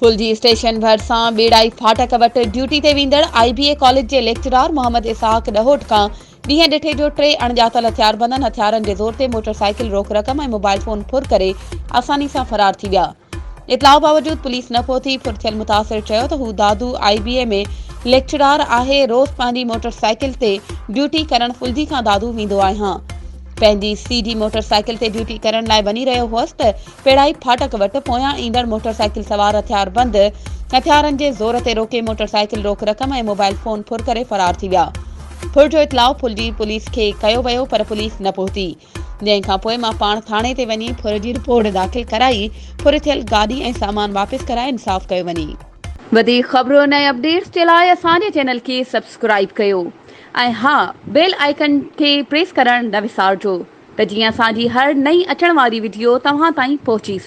फुलजी station भरिसां बेड़ाई फाटक वटि ड्यूटी ते वेंदड़ IBA कॉलेज जे लेक्चरार मोहम्मद इसाक ॾहोट खां ॾींहं ॾिठे जो 3 अणॼातल हथियारबंदनि हथियारनि जे ज़ोर ते मोटरसाइकिल रोक रक़म ऐं मोबाइल फोन फुर करे आसानी सां फरार थी विया। इतलाउ बावजूद पुलिस न पहुती। फुर थियल मुतासिर चयो त हू दादू IBA में लेक्चरार आहे। रोज़ पंहिंजी मोटरसाइकिल ते ड्यूटी करण फुलजी खां दादू वेंदो आहियां। पंहिंजी CD मोटरसाइकिल ते ड्यूटी करण लाइ वञी रहियो हुअसि त पेड़ाई फाटक वटि पोयां ईंदड़ मोटरसाइकिल सवार हथियारबंद हथियारनि जे ज़ोर ते रोके मोटरसाइकिल रोक रक़म ऐं मोबाइल फोन फुर करे फरार थी विया। फुर जो इतलाउ फुलजी पुलिस खे कयो वियो पर पुलिस न पहुती, जंहिंखां पोइ मां पाण थाणे ते वञी फुर जी रिपोर्ट दाख़िल कराई। फुर थियल गाॾी ऐं सामान वापसि कराए इंसाफ़ कयो वञे। वधीक ख़बरुनि ऐं अपडेट्स जे लाइ असांजे चैनल खे सब्सक्राइब कयो ऐं हा, बेल आइकन खे प्रेस करण न विसारिजो त जीअं असांजी हर नई अचण वारी वीडियो तव्हां ताईं पहुची सघे।